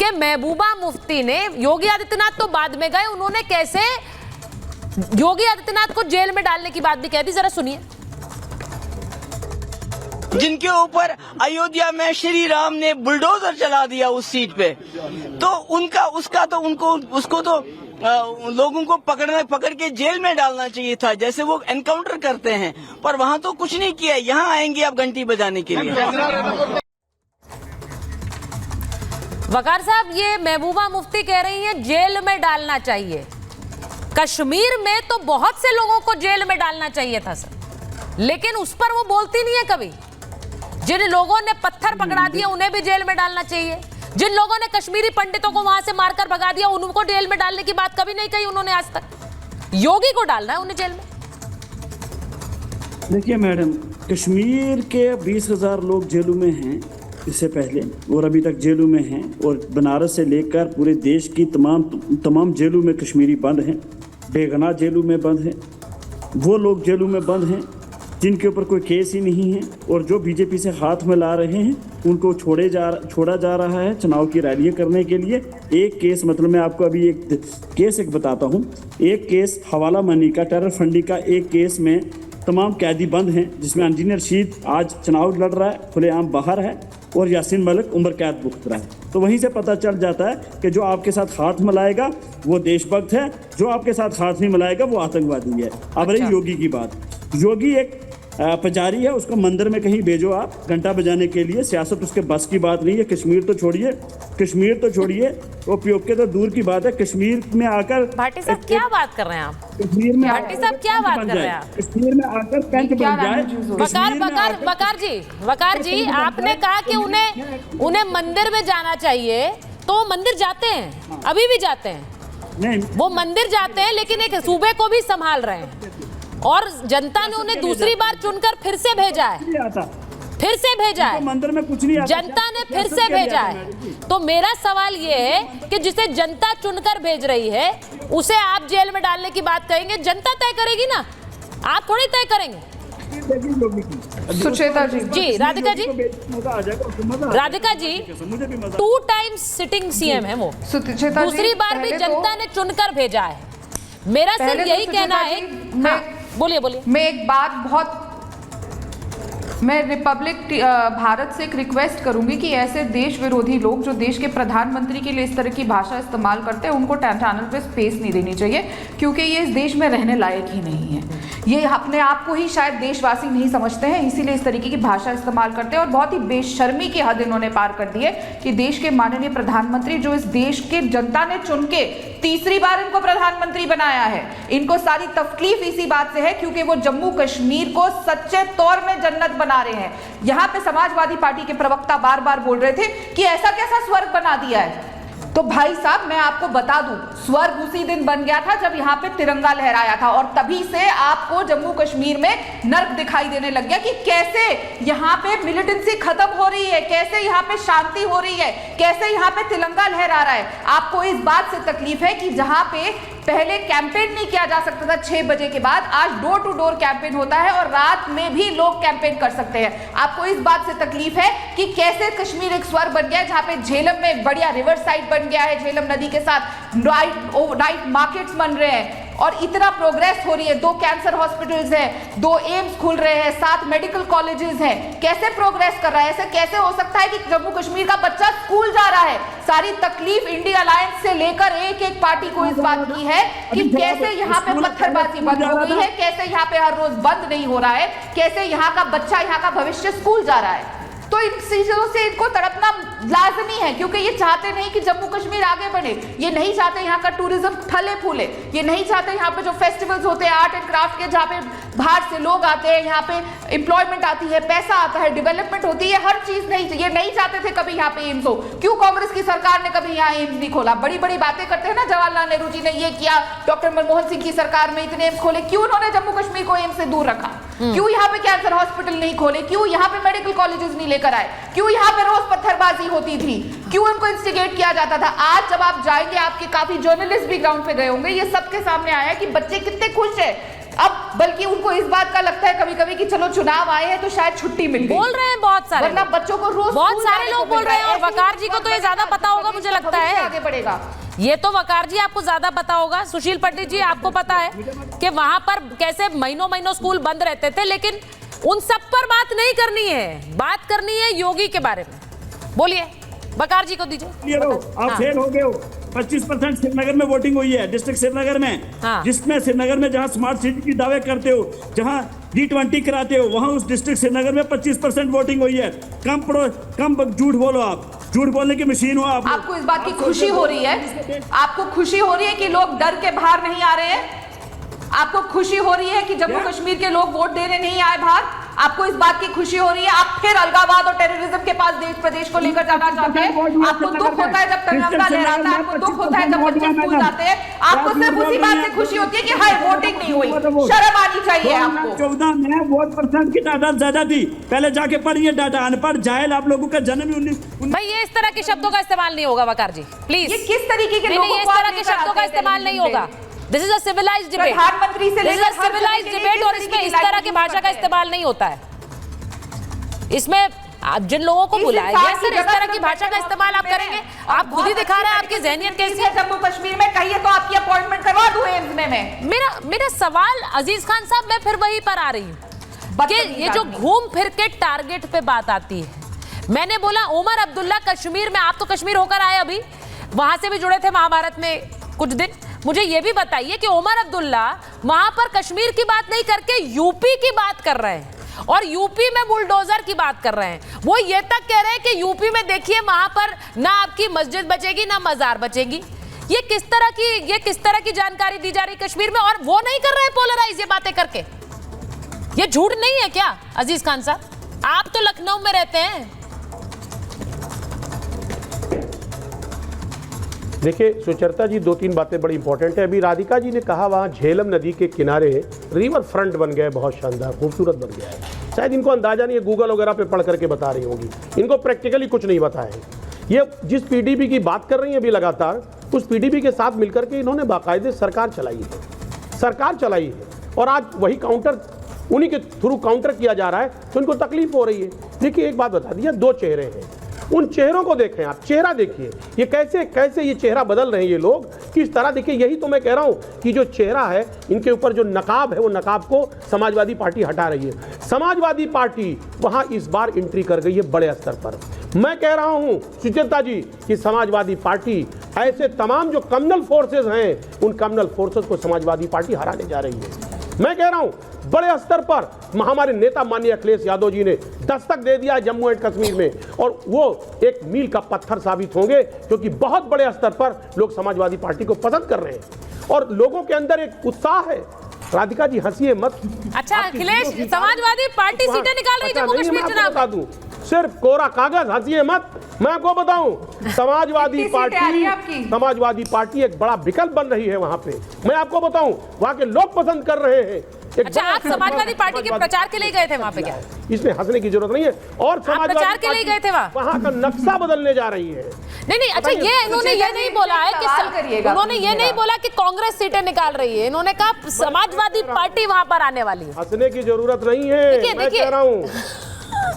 कि महबूबा मुफ्ती ने, योगी आदित्यनाथ तो बाद में गए, उन्होंने कैसे योगी आदित्यनाथ को जेल में डालने की बात भी कह दी, जरा सुनिए। जिनके ऊपर अयोध्या में श्री राम ने बुलडोजर चला दिया उस सीट पे, तो उसको तो लोगों को पकड़ के जेल में डालना चाहिए था, जैसे वो एनकाउंटर करते हैं, पर वहाँ तो कुछ नहीं किया। यहाँ आएंगे आप घंटी बजाने के लिए। वकार साहब, ये महबूबा मुफ्ती कह रही हैं जेल में डालना चाहिए। कश्मीर में तो बहुत से लोगों को जेल में डालना चाहिए था सर, लेकिन उस पर वो बोलती नहीं है कभी। जिन लोगों ने पत्थर पकड़ा दिए उन्हें भी जेल में डालना चाहिए। जिन लोगों ने कश्मीरी पंडितों को वहां से मारकर भगा दिया उनको जेल में डालने की बात कभी नहीं कही उन्होंने आज तक। योगी को डालना है उन्हें जेल में। देखिए मैडम, कश्मीर के 20,000 लोग जेलों में हैं इससे पहले, और अभी तक जेलों में हैं, और बनारस से लेकर पूरे देश की तमाम जेलों में कश्मीरी बंद हैं, बेगुनाह जेलों में बंद हैं। वो लोग जेलों में बंद हैं जिनके ऊपर कोई केस ही नहीं है, और जो बीजेपी से हाथ मिला रहे हैं उनको छोड़ा जा रहा है चुनाव की रैलियां करने के लिए। एक केस, मतलब मैं आपको अभी एक केस बताता हूँ। एक केस हवाला मनी का, टेरर फंडिंग का एक केस में तमाम कैदी बंद हैं, जिसमें इंजीनियर शीत आज चुनाव लड़ रहा है, खुलेआम बाहर है, और यासीन मलिक उम्र कैद भुगत रहा है। तो वहीं से पता चल जाता है कि जो आपके साथ हाथ मिलाएगा वो देशभक्त है, जो आपके साथ हाथ नहीं मिलाएगा वो आतंकवादी है। अब रही योगी की बात, योगी एक पुजारी है, उसको मंदिर में कहीं भेजो आप घंटा बजाने के लिए, सियासत उसके बस की बात नहीं है। कश्मीर तो छोड़िए, वो पीओके तो दूर की बात है। कश्मीर में आकर भाटी साहब क्या बात कर रहे हैं आप? कश्मीर में भाटी साहब क्या बात कर रहे हैं आप? कश्मीर में आकर पेंट बन जाए। वकार जी, आपने कहा कि उन्हें मंदिर में जाना चाहिए, तो वो मंदिर जाते हैं, अभी भी जाते हैं। नहीं, वो मंदिर जाते हैं, लेकिन एक सूबे को भी संभाल रहे हैं, और जनता ने उन्हें दूसरी बार चुनकर फिर से भेजा है, मंदिर में कुछ नहीं आता। जनता ने फिर से भेजा है। तो मेरा सवाल ये है कि जिसे जनता चुनकर भेज रही है उसे आप जेल में डालने की बात कहेंगे? जनता तय करेगी ना, आप थोड़ी तय करेंगे। सुचेता जी, Radhika ji 2 times sitting CM है वो, दूसरी बार भी जनता ने चुनकर भेजा है। मेरा सिर्फ यही कहना है। हाँ, बोलिए। मैं रिपब्लिक भारत से एक रिक्वेस्ट करूंगी कि ऐसे देश विरोधी लोग जो देश के प्रधानमंत्री के लिए इस तरह की भाषा इस्तेमाल करते हैं उनको चैनल पे स्पेस नहीं देनी चाहिए, क्योंकि ये इस देश में रहने लायक ही नहीं है। ये अपने आप को ही शायद देशवासी नहीं समझते हैं, इसीलिए इस तरीके की भाषा इस्तेमाल करते हैं, और बहुत ही बेशर्मी की हद इन्होंने पार कर दी है कि देश के माननीय प्रधानमंत्री, जो इस देश के जनता ने चुन के तीसरी बार इनको प्रधानमंत्री बनाया है, इनको सारी तकलीफ इसी बात से है क्योंकि वो जम्मू कश्मीर को सच्चे तौर में जन्नत बना रहे हैं। यहाँ पे समाजवादी पार्टी के प्रवक्ता बार बार बोल रहे थे कि ऐसा कैसा स्वर्ग बना दिया है। तो भाई साहब, मैं आपको बता दूं, स्वर्ग उसी दिन बन गया था जब यहाँ पे तिरंगा लहराया था, और तभी से आपको जम्मू कश्मीर में नर्क दिखाई देने लग गया कि कैसे यहाँ पे मिलिटेंसी खत्म हो रही है, कैसे यहाँ पे शांति हो रही है, कैसे यहाँ पे तिरंगा लहरा रहा है। आपको इस बात से तकलीफ है कि जहाँ पे पहले कैंपेन नहीं किया जा सकता था 6 बजे के बाद, आज डोर टू डोर कैंपेन होता है और रात में भी लोग कैंपेन कर सकते हैं। आपको इस बात से तकलीफ है कि कैसे कश्मीर एक स्वर्ग बन गया है, जहाँ पे झेलम में एक बढ़िया रिवर साइड बन गया है, झेलम नदी के साथ नाइट मार्केट्स बन रहे हैं, और इतना प्रोग्रेस हो रही है। 2 कैंसर हॉस्पिटल्स हैं, 2 एम्स खुल रहे हैं, 7 मेडिकल कॉलेजेस हैं। कैसे प्रोग्रेस कर रहा है? ऐसे कैसे हो सकता है कि जम्मू कश्मीर का बच्चा स्कूल जा रहा है? सारी तकलीफ इंडिया अलायंस से लेकर एक पार्टी को इस बात की है कि कैसे यहाँ पे पत्थरबाजी बंद हो गई है, कैसे यहाँ पे हर रोज बंद नहीं हो रहा है, कैसे यहाँ का बच्चा, यहाँ का भविष्य स्कूल जा रहा है। तो इन चीजों से इनको तड़पना लाजमी है, क्योंकि ये चाहते नहीं कि जम्मू कश्मीर आगे बढ़े, ये नहीं चाहते यहाँ का टूरिज्म फले फूले, ये नहीं चाहते यहाँ पे जो फेस्टिवल्स होते हैं आर्ट एंड क्राफ्ट के, जहाँ पे बाहर से लोग आते हैं, यहाँ पे एम्प्लॉयमेंट आती है, पैसा आता है, डेवलपमेंट होती है, हर चीज ये नहीं चाहते थे कभी यहाँ पे एम्स हो। क्यों कांग्रेस की सरकार ने कभी यहाँ एम्स नहीं खोला? बड़ी बड़ी बातें करते हैं ना, जवाहरलाल नेहरू जी ने ये किया, डॉक्टर मनमोहन सिंह की सरकार में इतने एम्स खोले, क्यों उन्होंने जम्मू कश्मीर को एम्स से दूर रखा? क्यों यहाँ पे कैंसर हॉस्पिटल नहीं खोले? क्यों यहाँ पे मेडिकल कॉलेजेस नहीं लेकर आए? क्यों यहाँ पे रोज पत्थरबाजी होती थी? क्यों इनको इंस्टिगेट किया जाता था? आज जब आप जाएंगे, आपके काफी जर्नलिस्ट भी ग्राउंड पे गए होंगे, ये सबके सामने आया कि बच्चे कितने खुश है। अब बल्कि उनको इस बात का लगता है कभी कभी कि चलो चुनाव आए हैं तो शायद छुट्टी मिल गई। बोल रहे हैं बहुत सारे, वरना बच्चों को रोज बहुत सारे लोग बोल रहे हैं, और वकार जी को तो ये ज्यादा पता होगा मुझे लगता है, आगे बढ़ेगा। ये तो वकार जी आपको ज्यादा पता होगा। सुशील पंडित जी, आपको पता है कि वहां पर कैसे महीनों महीनों स्कूल बंद रहते थे, लेकिन उन सब पर बात नहीं करनी है, बात करनी है योगी के बारे में। बोलिए, वकार जी को दीजिए। आप फेल हो गए हो। 25% श्रीनगर में वोटिंग हुई है, डिस्ट्रिक्ट श्रीनगर में, हाँ। जिसमें श्रीनगर में जहां स्मार्ट सिटी की दावे करते हो, जहां G20 कराते हो, वहां उस डिस्ट्रिक्ट श्रीनगर में 25% वोटिंग हुई है। कम झूठ बोलो, आप झूठ बोलने की मशीन हो आप। आपको इस बात की खुशी हो रही है, आपको खुशी हो रही है कि लोग डर के बाहर नहीं आ रहे हैं? आपको खुशी हो रही है कि जम्मू कश्मीर के लोग वोट देने नहीं आए बाहर? आपको इस बात की खुशी हो रही है? आप फिर अलगाववाद और टेररिज्म के पास देश प्रदेश को लेकर जाना चाहते हैं? आपको दुख होता है जब तिरंगा लहराता है, आपको दुख होता है जब बच्चे स्कूल जाते हैं, आपको सिर्फ उसी बात से खुशी होती है कि हाय वोटिंग नहीं हुई। शर्म आनी चाहिए आपको। 14 में वोट परसेंट की तादाद ज्यादा थी। पहले जाके पढ़िए डाटा, अनपढ़ जाहिल आप लोगों का जन्म 19 भाई ये इस तरह के शब्दों का इस्तेमाल नहीं होगा वकार जी, प्लीज। ये किस तरीके के लोगों इस को तरह के शब्दों का इस्तेमाल नहीं होगा। This is a civilized debate, प्रधानमंत्री से this is a civilized debate, और इसमें इस तरह की भाषा का इस्तेमाल नहीं होता है। इसमें आप जिन लोगों को बुलाया गया सर, इस तरह की भाषा का इस्तेमाल आप करेंगे? आप खुद ही दिखा रहे हैं आपकी जहनियत कैसी है। जम्मू कश्मीर में कहिए तो आपकी अपॉइंटमेंट करवा दूं एम्स में मैं। मेरा सवाल अजीज खान साहब, मैं फिर वहीं पर आ रही हूँ कि ये जो घूम फिर के टारगेट पे बात आती है, मैंने बोला उमर अब्दुल्ला कश्मीर में, आप तो कश्मीर होकर आए अभी, वहां से भी जुड़े थे महाभारत में कुछ दिन, मुझे ये भी बताइए कि उमर अब्दुल्ला वहां पर कश्मीर की बात नहीं करके यूपी की बात कर रहे हैं, और यूपी में बुलडोजर की बात कर रहे हैं। वो ये तक कह रहे हैं कि यूपी में देखिए वहां पर ना आपकी मस्जिद बचेगी ना मजार बचेगी। ये किस तरह की जानकारी दी जा रही कश्मीर में, और वो नहीं कर रहे हैं पोलराइज ये बातें करके? ये झूठ नहीं है क्या अजीज खान साहब? आप तो लखनऊ में रहते हैं। देखिए सुचरिता जी, 2-3 बातें बड़ी इंपॉर्टेंट है। अभी राधिका जी ने कहा वहाँ झेलम नदी के किनारे रिवर फ्रंट बन गया है, बहुत शानदार खूबसूरत बन गया है। शायद इनको अंदाजा नहीं है, गूगल वगैरह पे पढ़ करके बता रही होंगी, इनको प्रैक्टिकली कुछ नहीं पता है। ये जिस पीडीपी की बात कर रही है अभी लगातार, उस पीडीपी के साथ मिलकर के इन्होंने बाकायदे सरकार चलाई है, और आज वही काउंटर, उन्हीं के थ्रू काउंटर किया जा रहा है, तो इनको तकलीफ हो रही है। देखिए एक बात बता दिया, 2 चेहरे हैं, उन चेहरों को देखें आप, चेहरा देखिए, ये कैसे ये चेहरा बदल रहे हैं ये लोग, किस तरह देखिए। यही तो मैं कह रहा हूं कि जो चेहरा है, इनके ऊपर जो नकाब है, वो नकाब को समाजवादी पार्टी हटा रही है। समाजवादी पार्टी वहां इस बार एंट्री कर गई है बड़े स्तर पर। मैं कह रहा हूं सुचेता जी कि समाजवादी पार्टी ऐसे तमाम जो कम्युनल फोर्सेज हैं, उन कम्युनल फोर्सेज को समाजवादी पार्टी हराने जा रही है। मैं कह रहा हूं बड़े स्तर पर हमारे नेता माननीय अखिलेश यादव जी ने दस्तक दे दिया जम्मू एंड कश्मीर में, और वो एक मील का पत्थर साबित होंगे, क्योंकि बहुत बड़े स्तर पर लोग समाजवादी पार्टी को पसंद कर रहे हैं और लोगों के अंदर एक उत्साह है। राधिका जी हंसिए मत। अच्छा अखिलेश, समाजवादी पार्टी सीटें निकाल रही है जम्मू कश्मीर चुनाव बता दूं, सिर्फ कोरा कागज, हंसिए मत। मैं आपको बताऊं, समाजवादी पार्टी एक बड़ा विकल्प बन रही है वहां पे। मैं आपको बताऊं, वहां के लोग पसंद कर रहे हैं। अच्छा, आप समाजवादी पार्टी के प्रचार के लिए गए थे वहां पे क्या? इसमें हंसने की जरूरत नहीं है। और समाजवादी प्रचार के लिए गए थे वहां का नक्शा बदलने जा रही है। नहीं, अच्छा ये इन्होंने ये नहीं बोला है कि उन्होंने ये नहीं बोला कि कांग्रेस सीटें निकाल रही है, इन्होंने कहा समाजवादी पार्टी वहां पर आने वाली है। हंसने की जरूरत नहीं है, मैं कह रहा हूं